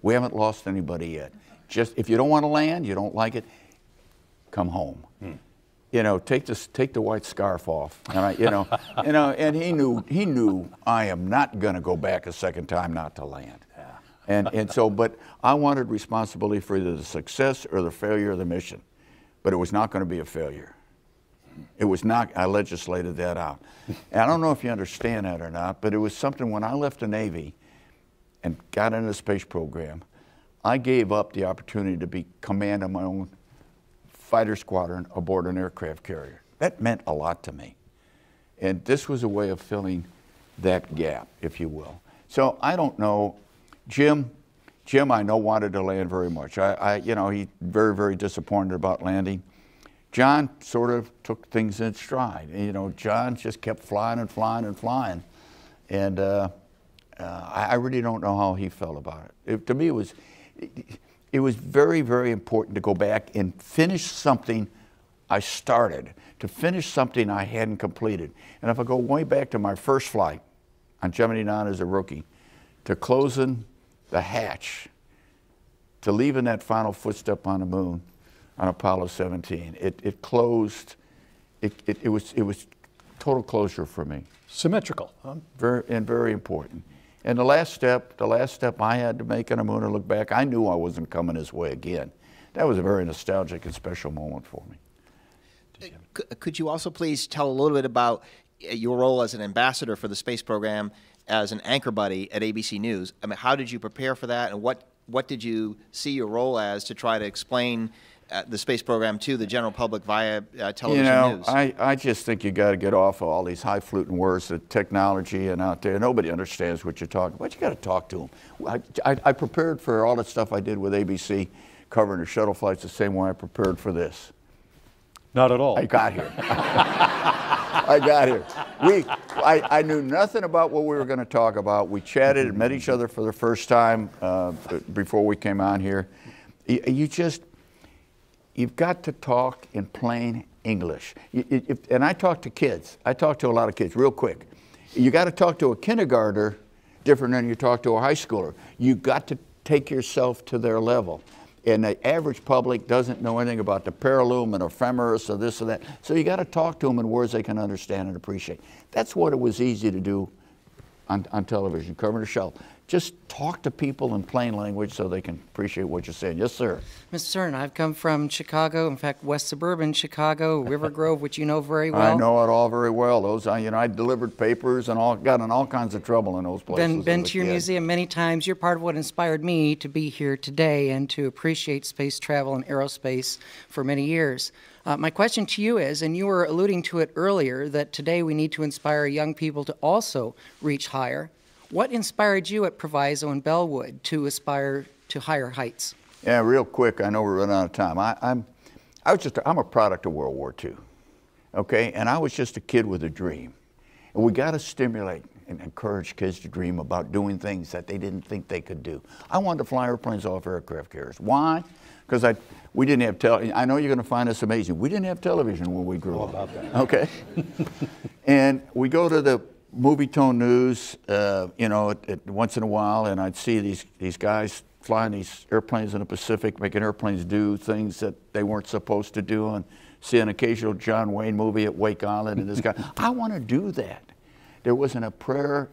We haven't lost anybody yet. Just if you don't want to land, you don't like it, come home. You know, take the white scarf off. And and he knew I am not going to go back a second time not to land. And so, but I wanted responsibility for either the success or the failure of the mission. But it was not going to be a failure. It was not. I legislated that out. And I don't know if you understand that or not, but it was something when I left the Navy and got into the space program, I gave up the opportunity to be command of my own fighter squadron aboard an aircraft carrier. That meant a lot to me. And this was a way of filling that gap, if you will. So I don't know. Jim, I know, wanted to land very much. He's very, very disappointed about landing. John sort of took things in stride. You know, John just kept flying and flying and flying. And I really don't know how he felt about it. To me, it was very, very important to go back and finish something I started, to finish something I hadn't completed. And if I go way back to my first flight on Gemini 9 as a rookie, to closing the hatch, to leaving that final footstep on the moon on Apollo 17, it closed. It was total closure for me. Symmetrical, huh? Very important. And the last step I had to make on the moon and look back, I knew I wasn't coming his way again. That was a very nostalgic and special moment for me. Could you also please tell a little bit about your role as an ambassador for the space program, as an anchor buddy at ABC News? I mean, how did you prepare for that, and what did you see your role as to try to explain the space program to the general public via television news? I just think you got to get off of all these highfalutin words, the technology and out there. Nobody understands what you're talking about. You got to talk to them. I prepared for all the stuff I did with ABC, covering the shuttle flights the same way I prepared for this. Not at all. I got here. I got here. I knew nothing about what we were going to talk about. We chatted and met each other for the first time before we came on here. You've got to talk in plain English. And I talk to kids. I talk to a lot of kids real quick. You got to talk to a kindergartner different than you talk to a high schooler. You got to take yourself to their level. And the average public doesn't know anything about the parallel and ephemeris or this or that. So you got to talk to them in words they can understand and appreciate. That's what it was easy to do on television, covering the show. Just talk to people in plain language so they can appreciate what you're saying. Yes, sir. Mr. Stern, I've come from Chicago, in fact, west suburban Chicago, River Grove, which you know very well. I know it all very well. Those, I delivered papers and got in all kinds of trouble in those places. Been to your museum many times. You're part of what inspired me to be here today and to appreciate space travel and aerospace for many years. My question to you is, and you were alluding to it earlier, that today we need to inspire young people to also reach higher. What inspired you at Proviso and Bellwood to aspire to higher heights? Yeah, real quick, I know we're running out of time. I'm a product of World War II, okay? And I was just a kid with a dream. And we got to stimulate and encourage kids to dream about doing things that they didn't think they could do. I wanted to fly airplanes off aircraft carriers. Why? Because we didn't have television. I know you're going to find this amazing. We didn't have television when we grew up. About that. Okay? And we go to the movie tone news, once in a while, and I'd see these guys flying these airplanes in the Pacific, making airplanes do things that they weren't supposed to do, and see an occasional John Wayne movie at Wake Island, and this guy, I want to do that. There wasn't a prayer,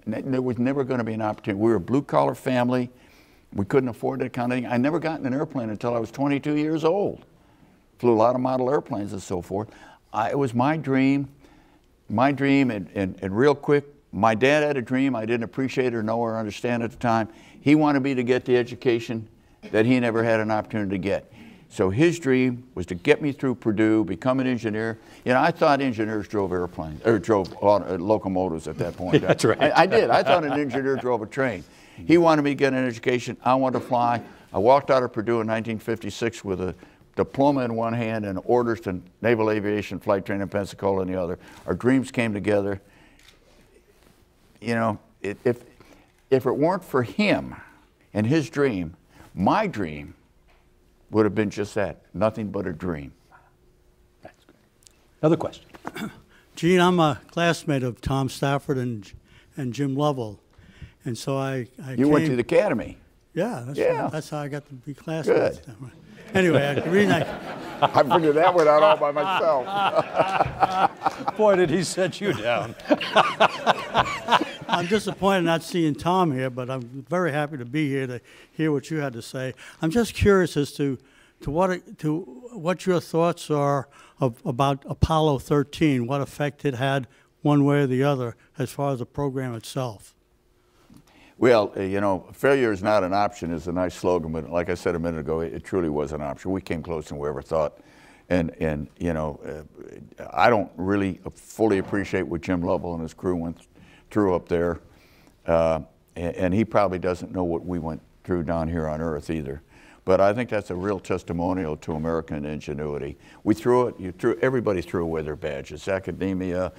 there was never going to be an opportunity. We were a blue-collar family. We couldn't afford that kind of thing. I never got in an airplane until I was 22 years old. Flew a lot of model airplanes and so forth. It was my dream. And real quick, my dad had a dream I didn't appreciate or know or understand at the time. He wanted me to get the education that he never had an opportunity to get. So his dream was to get me through Purdue, become an engineer. You know, I thought engineers drove airplanes, or drove locomotives at that point. Yeah, that's right. I did. I thought an engineer drove a train. He wanted me to get an education. I wanted to fly. I walked out of Purdue in 1956 with a diploma in one hand and orders to Naval Aviation Flight Training in Pensacola in the other. Our dreams came together. You know, if it weren't for him and his dream, my dream would have been just that, nothing but a dream. That's great. Another question. Gene, I'm a classmate of Tom Stafford and Jim Lovell. And so I You went to came- the academy. Yeah, Yeah. that's how I got to be Good. classmates. with them. Anyway, the reason I figured that one out all by myself. Boy, did he set you down. I'm disappointed not seeing Tom here, but I'm very happy to be here to hear what you had to say. I'm just curious as to what your thoughts are about Apollo 13, what effect it had one way or the other as far as the program itself. Well, you know, failure is not an option is a nice slogan, but like I said a minute ago, it truly was an option. We came closer than we ever thought. And you know, I don't really fully appreciate what Jim Lovell and his crew went through up there. And he probably doesn't know what we went through down here on Earth either. But I think that's a real testimonial to American ingenuity. We threw it, everybody threw away their badges, academia,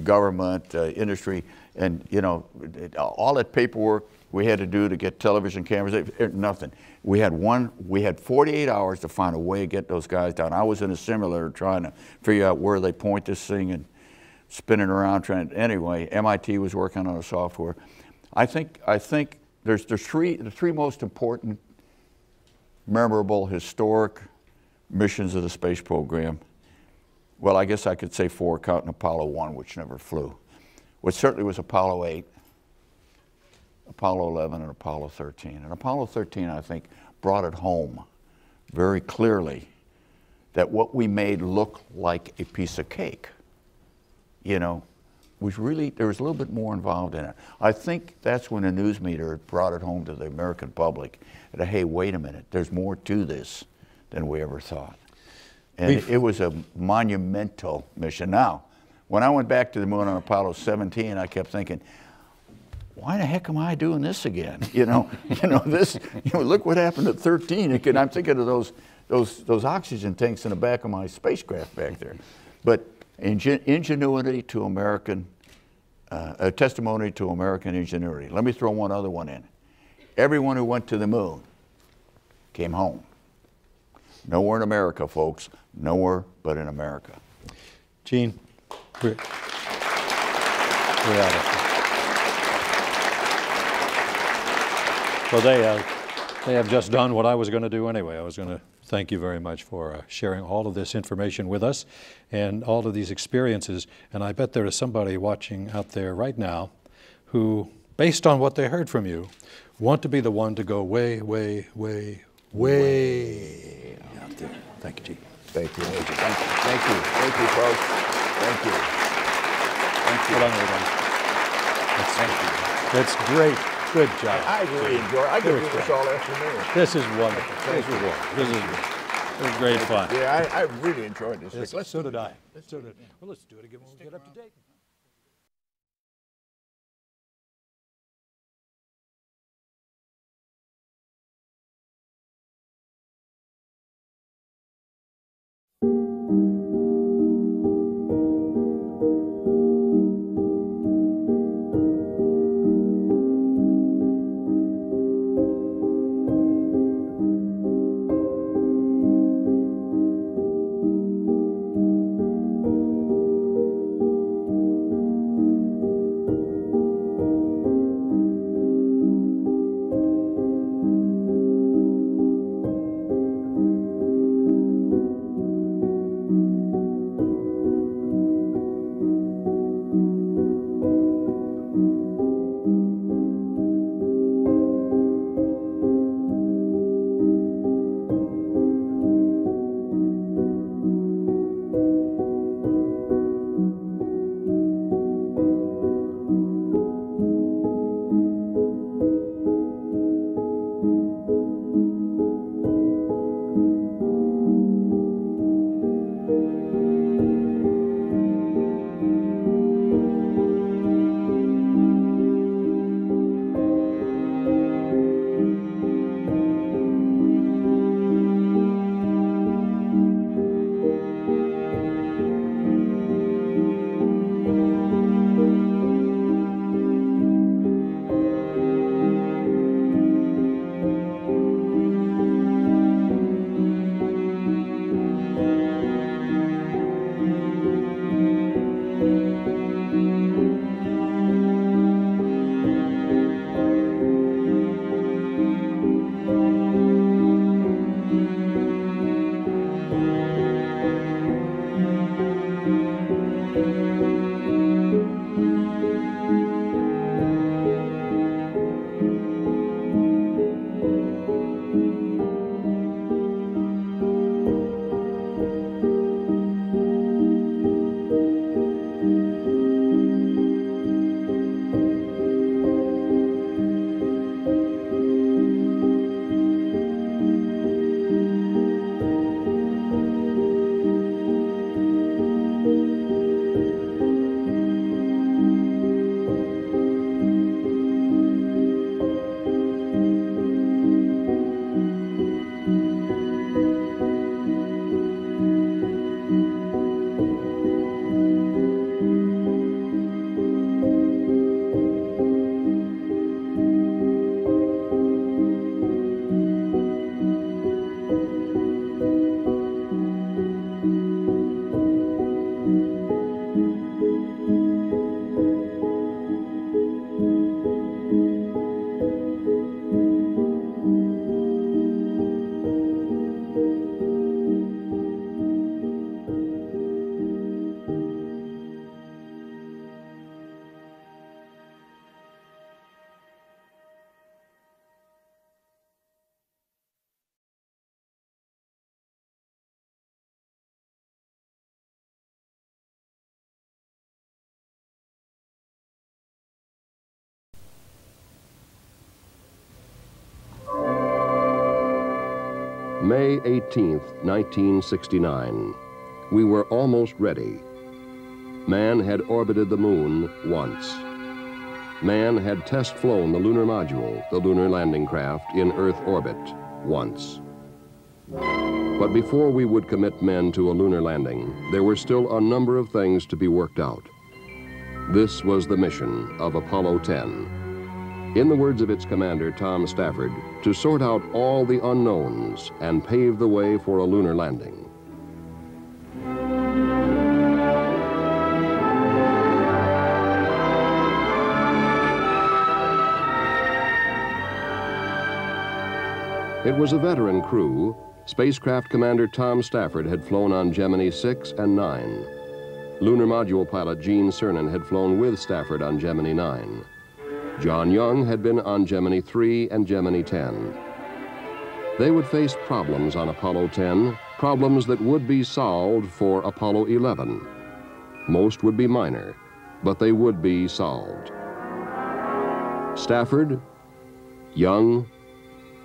government, industry, and you know, all that paperwork we had to do to get television cameras, nothing. We had 48 hours to find a way to get those guys down. I was in a simulator trying to figure out where they point this thing and spinning around trying. Anyway, MIT was working on a software. I think there's the three most important, memorable, historic missions of the space program. Well, I guess I could say 4, counting Apollo 1, which never flew. Which certainly was Apollo 8, Apollo 11, and Apollo 13. And Apollo 13, I think, brought it home very clearly that what we made look like a piece of cake, you know, was really, there was a little bit more involved in it. I think that's when the news media brought it home to the American public, that, hey, wait a minute, there's more to this than we ever thought. And it was a monumental mission. Now, when I went back to the moon on Apollo 17, I kept thinking, why the heck am I doing this again? You know, look what happened at 13. I'm thinking of those oxygen tanks in the back of my spacecraft back there. But ingenuity to American, a testimony to American ingenuity. Let me throw one other one in. Everyone who went to the moon came home. Nowhere in America, folks. Nowhere but in America. Gene, we're out of here. Well, they have just done what I was going to do anyway. I was going to thank you very much for sharing all of this information with us and all of these experiences. And I bet there is somebody watching out there right now who, based on what they heard from you, want to be the one to go way, way, way, way out there. Thank you, Gene. Thank you. Thank you. Thank you. Thank you, folks. Thank you. Thank you. Hold on, everybody. Thank you. That's great. Good job. I really enjoy it. I could do this all afternoon. This is wonderful. This is great fun. Yeah, I really enjoyed this. So did I. So did I. Well, let's do it again when we get up to date. May 18th, 1969. We were almost ready. Man had orbited the moon once. Man had test flown the lunar module, the lunar landing craft, in Earth orbit once. But before we would commit men to a lunar landing, there were still a number of things to be worked out. This was the mission of Apollo 10. In the words of its commander, Tom Stafford, to sort out all the unknowns and pave the way for a lunar landing. It was a veteran crew. Spacecraft Commander Tom Stafford had flown on Gemini 6 and 9. Lunar Module pilot Gene Cernan had flown with Stafford on Gemini 9. John Young had been on Gemini 3 and Gemini 10. They would face problems on Apollo 10, problems that would be solved for Apollo 11. Most would be minor, but they would be solved. Stafford, Young,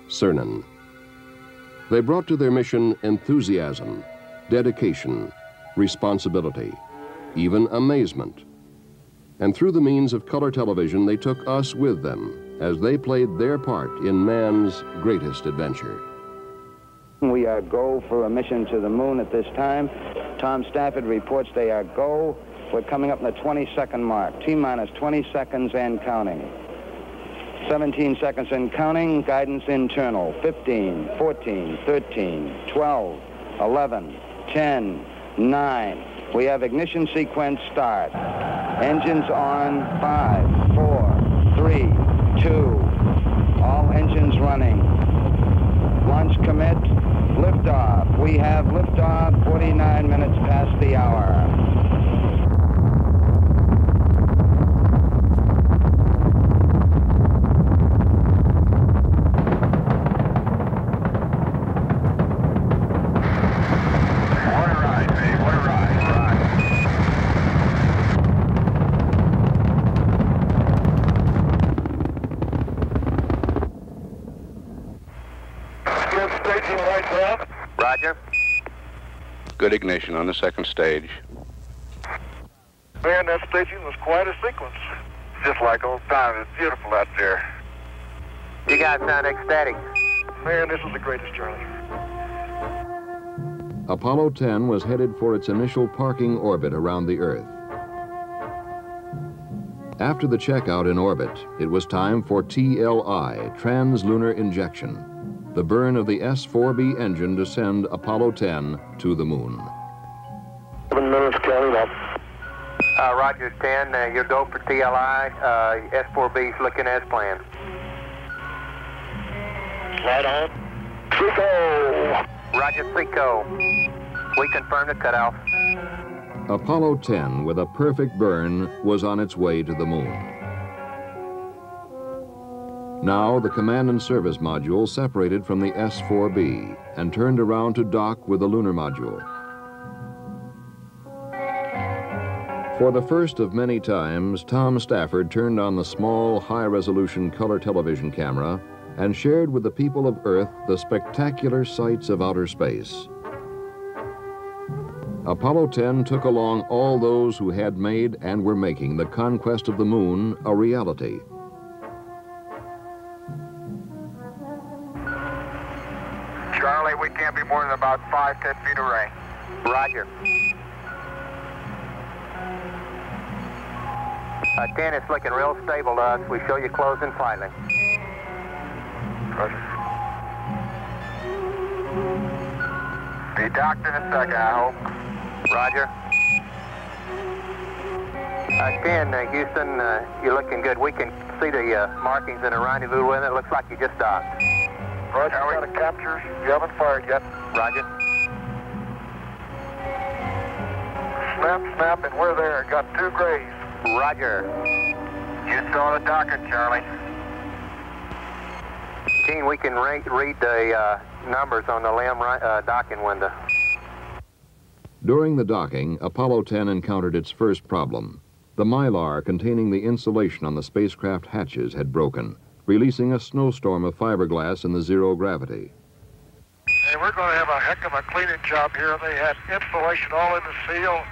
Cernan. They brought to their mission enthusiasm, dedication, responsibility, even amazement. And through the means of color television, they took us with them as they played their part in man's greatest adventure. We are go for a mission to the moon at this time. Tom Stafford reports they are go. We're coming up in the 20-second mark. T-minus 20 seconds and counting. 17 seconds and counting. Guidance internal. 15, 14, 13, 12, 11, 10, 9. We have ignition sequence start. Engines on. 5, 4, 3, 2. All engines running. Launch commit. Liftoff. We have liftoff 49 minutes past the hour. Roger. Good ignition on the second stage. Man, that staging was quite a sequence. Just like old times. It's beautiful out there. You guys sound ecstatic. Man, this is the greatest, Charlie. Apollo 10 was headed for its initial parking orbit around the Earth. After the checkout in orbit, it was time for TLI, translunar injection, the burn of the S-4B engine to send Apollo 10 to the moon. 7 minutes counting up. Roger 10, you're go for TLI. S-4B's looking as planned. Right on. Chico. Roger, Seco. We confirm the cutoff. Apollo 10, with a perfect burn, was on its way to the moon. Now, the command and service module separated from the S-4B and turned around to dock with the lunar module. For the first of many times, Tom Stafford turned on the small, high-resolution color television camera and shared with the people of Earth the spectacular sights of outer space. Apollo 10 took along all those who had made and were making the conquest of the moon a reality. Charlie, we can't be more than about 5-10 feet away. Roger. 10, it's looking real stable to us. We show you closing slightly. Roger. Be docked in a second, I hope. Roger. 10, Houston, you're looking good. We can see the markings in a rendezvous with it. It looks like you just docked. Roger, we got a capture. You haven't fired yet. Roger. Snap, snap, and we're there. Got 2 grays. Roger. You saw the docket, Charlie. Gene, we can read the numbers on the LEM docking window. During the docking, Apollo 10 encountered its first problem. The mylar containing the insulation on the spacecraft hatches had broken, releasing a snowstorm of fiberglass in the zero gravity. Hey, we're going to have a heck of a cleaning job here. They had insulation all in the seal,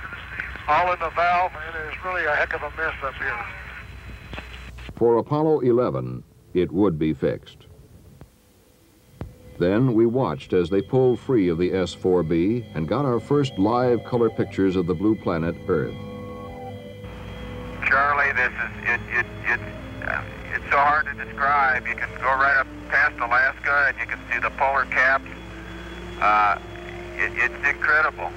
all in the valve, and it is really a heck of a mess up here. For Apollo 11, it would be fixed. Then we watched as they pulled free of the S-4B and got our first live color pictures of the blue planet Earth. Charlie, this is it's so hard to describe. You can go right up past Alaska and you can see the polar caps. It's incredible.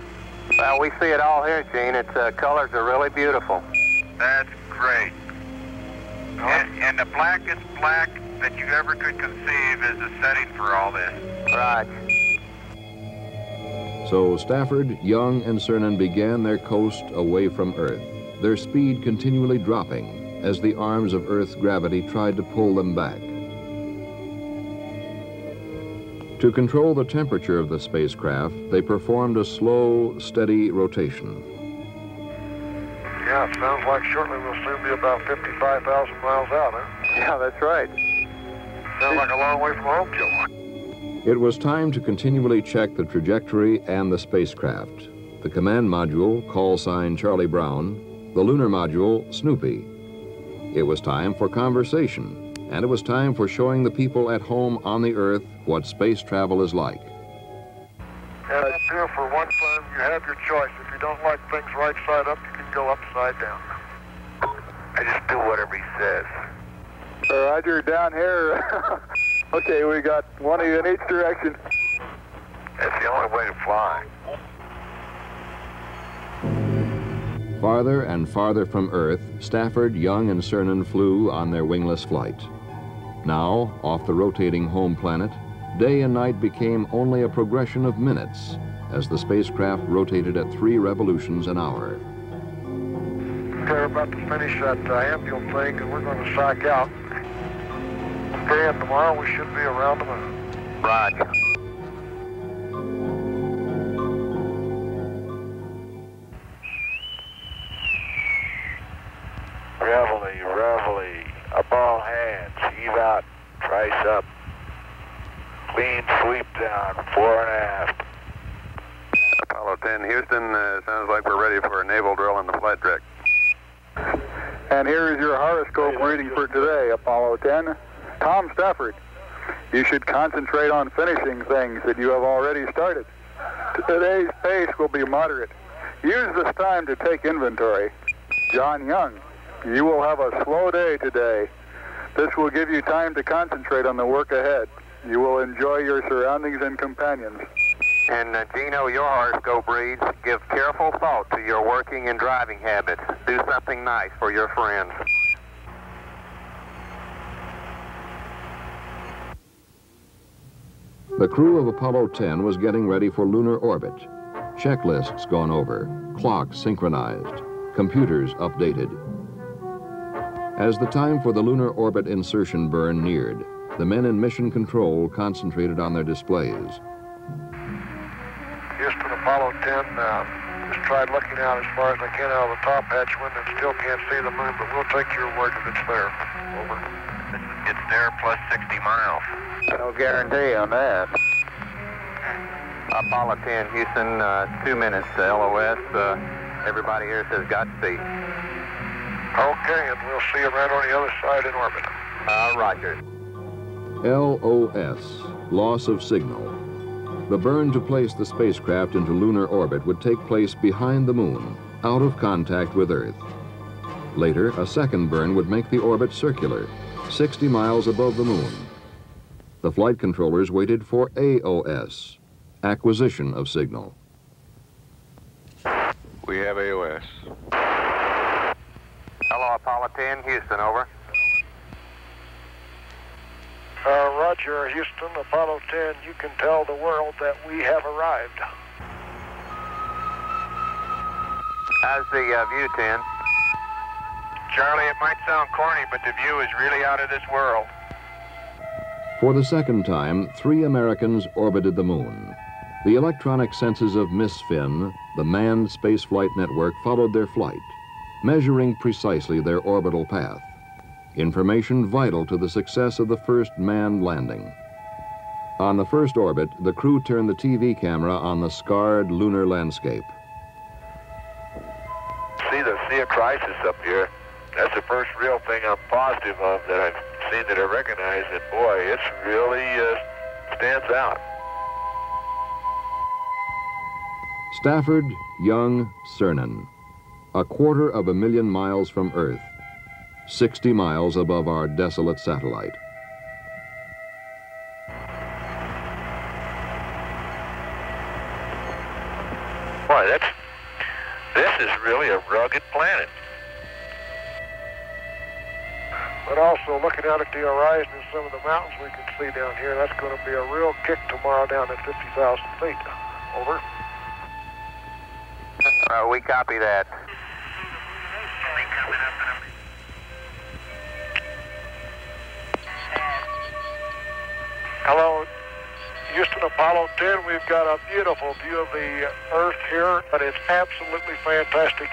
Well, we see it all here, Gene. Its colors are really beautiful. That's great. And the blackest black that you ever could conceive is the setting for all this. Right. So Stafford, Young, and Cernan began their coast away from Earth, their speed continually dropping as the arms of Earth's gravity tried to pull them back. To control the temperature of the spacecraft, they performed a slow, steady rotation. Yeah, it sounds like shortly we'll soon be about 55,000 miles out, huh? Yeah, that's right. Sounds like a long way from home, Joe. It was time to continually check the trajectory and the spacecraft. The command module, call sign Charlie Brown, the lunar module, Snoopy. It was time for conversation, and it was time for showing the people at home on the Earth what space travel is like. And up here, for one time, you have your choice. If you don't like things right side up, you can go upside down. I just do whatever he says. Roger, down here. Okay, we got one of you in each direction. That's the only way to fly. Farther and farther from Earth, Stafford, Young, and Cernan flew on their wingless flight. Now, off the rotating home planet, day and night became only a progression of minutes as the spacecraft rotated at 3 revolutions an hour. Okay, we're about to finish that ambulance thing, and we're going to psych out. Okay, and tomorrow we should be around the moon. Roger. Reveille, up all hands, heave out, trice up, clean sweep down, 4 and a half. Apollo 10, Houston, sounds like we're ready for a naval drill in the flight deck. And here is your horoscope reading for today, Apollo 10. Tom Stafford, you should concentrate on finishing things that you have already started. Today's pace will be moderate. Use this time to take inventory. John Young, you will have a slow day today. This will give you time to concentrate on the work ahead. You will enjoy your surroundings and companions. And Gino, your horoscope reads, give careful thought to your working and driving habits. Do something nice for your friends. The crew of Apollo 10 was getting ready for lunar orbit. Checklists gone over, clocks synchronized, computers updated. As the time for the lunar orbit insertion burn neared, the men in mission control concentrated on their displays. Houston, Apollo 10, just tried looking out as far as I can out of the top hatch window and still can't see the moon, but we'll take your word that it's there. Over. It's there plus 60 miles. No guarantee on that. Apollo 10, Houston, 2 minutes to LOS. Everybody here says Godspeed. Okay, and we'll see you right on the other side in orbit. Roger. LOS, loss of signal. The burn to place the spacecraft into lunar orbit would take place behind the moon, out of contact with Earth. Later, a second burn would make the orbit circular, 60 miles above the moon. The flight controllers waited for AOS, acquisition of signal. We have AOS. Hello, Apollo 10, Houston, over. Roger, Houston, Apollo 10, you can tell the world that we have arrived. How's the view, 10? Charlie, it might sound corny, but the view is really out of this world. For the second time, 3 Americans orbited the moon. The electronic senses of Miss Finn, the manned spaceflight network, followed their flight, measuring precisely their orbital path. Information vital to the success of the first manned landing. On the first orbit, the crew turned the TV camera on the scarred lunar landscape. See the Sea of Crisis up here. That's the first real thing I'm positive of that I've seen that I recognize, and boy, it's really stands out. Stafford, Young, Cernan, 250,000 miles from Earth, 60 miles above our desolate satellite. Boy, this is really a rugged planet. But also looking out at the horizon and some of the mountains we can see down here, that's going to be a real kick tomorrow down at 50,000 feet. Over. We copy that. Hello, Houston, Apollo 10. We've got a beautiful view of the Earth here, but it's absolutely fantastic.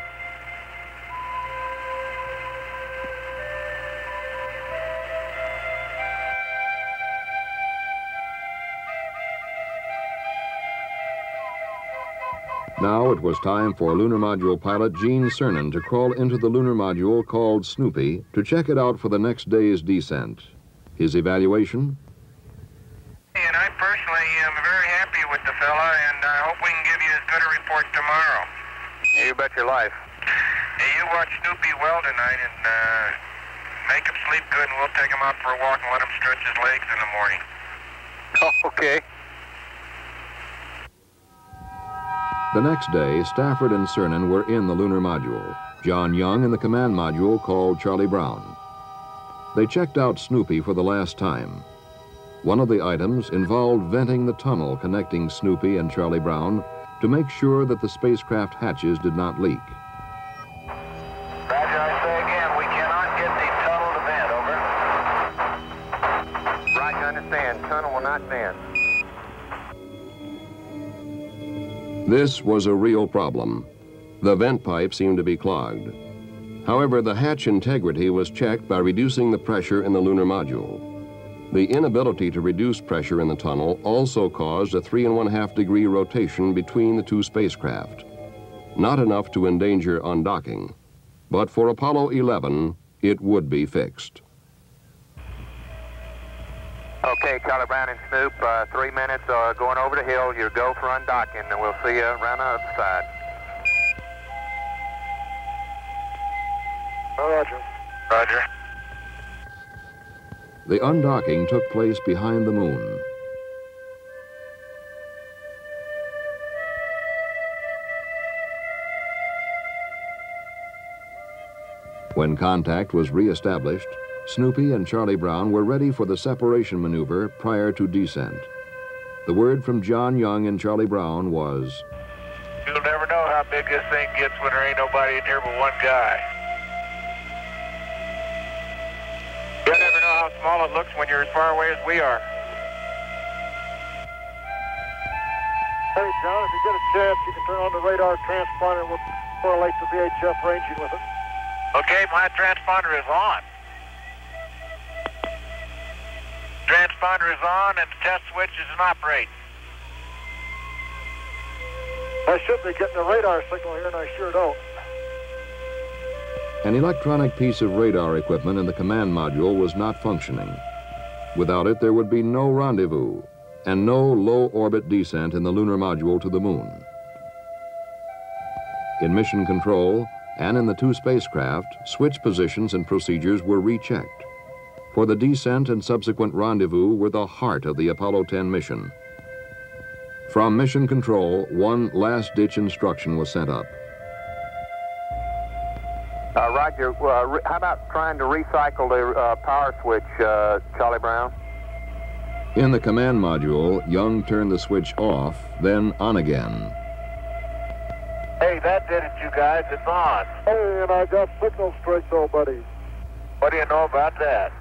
Now it was time for Lunar Module pilot Gene Cernan to crawl into the lunar module called Snoopy to check it out for the next day's descent. His evaluation? And I personally am very happy with the fella, and I hope we can give you as good a report tomorrow. You bet your life. Hey, you watch Snoopy well tonight, and make him sleep good, and we'll take him out for a walk and let him stretch his legs in the morning. Okay. The next day, Stafford and Cernan were in the lunar module, John Young in the command module called Charlie Brown. They checked out Snoopy for the last time. One of the items involved venting the tunnel connecting Snoopy and Charlie Brown to make sure that the spacecraft hatches did not leak. Roger, I say again, we cannot get the tunnel to vent, over. Right, I understand. Tunnel will not vent. This was a real problem. The vent pipe seemed to be clogged. However, the hatch integrity was checked by reducing the pressure in the lunar module. The inability to reduce pressure in the tunnel also caused a 3 1/2 degree rotation between the two spacecraft. Not enough to endanger undocking, but for Apollo 11, it would be fixed. Okay, Charlie Brown and Snoop, 3 minutes going over the hill. Your go for undocking, and we'll see you around the other side. Roger. Roger. The undocking took place behind the moon. When contact was re-established, Snoopy and Charlie Brown were ready for the separation maneuver prior to descent. The word from John Young and Charlie Brown was, "You'll never know how big this thing gets when there ain't nobody in here but one guy. You'll never know how small it looks when you're as far away as we are." Hey, John, if you get a chance, you can turn on the radar transponder and we'll correlate the VHF ranging with it. Okay, my transponder is on. Transponder is on and the test switch is in operate. I should be getting a radar signal here, and I sure don't. an electronic piece of radar equipment in the command module was not functioning. Without it, there would be no rendezvous and no low-orbit descent in the lunar module to the moon. In mission control and in the two spacecraft, switch positions and procedures were rechecked. For the descent and subsequent rendezvous were the heart of the Apollo 10 mission. From mission control, one last-ditch instruction was sent up. Roger, how about trying to recycle the power switch, Charlie Brown? In the command module, Young turned the switch off, then on again. Hey, that did it, you guys. It's on. Hey, and I got signal strength, though, buddy. What do you know about that?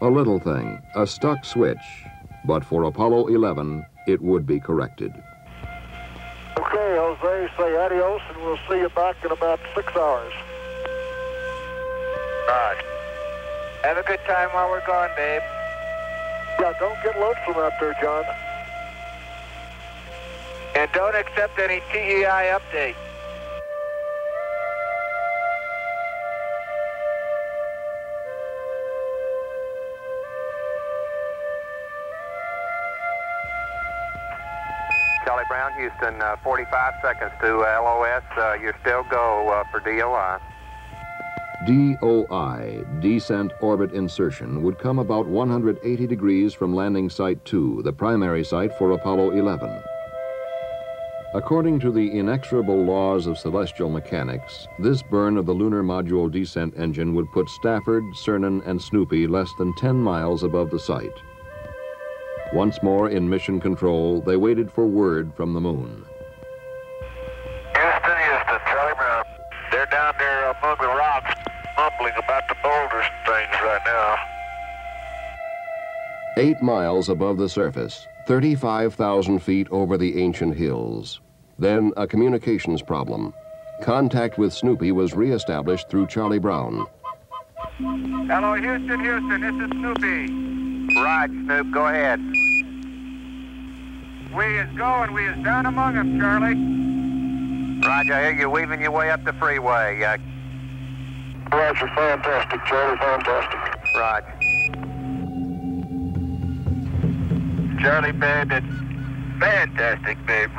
A little thing, a stuck switch, but for Apollo 11, it would be corrected. Okay, Jose, say adios, and we'll see you back in about 6 hours. Right. Have a good time while we're gone, babe. Yeah, don't get lonesome out there, John. And don't accept any TEI update. Charlie Brown, Houston, 45 seconds to LOS. You're still go for DOI. DOI, descent orbit insertion, would come about 180 degrees from landing site 2, the primary site for Apollo 11. According to the inexorable laws of celestial mechanics, this burn of the lunar module descent engine would put Stafford, Cernan, and Snoopy less than 10 miles above the site. Once more in mission control, they waited for word from the moon. Houston, Charlie Brown. They're down there among the rocks, mumbling about the boulders and things right now. 8 miles above the surface, 35,000 feet over the ancient hills. Then a communications problem. Contact with Snoopy was reestablished through Charlie Brown. Hello, Houston, this is Snoopy. Right, Snoop, go ahead. We is going, we is down among them, Charlie. Roger, I hear you weaving your way up the freeway. Roger, fantastic, Charlie, fantastic. Roger. Charlie, babe, it's fantastic, babe.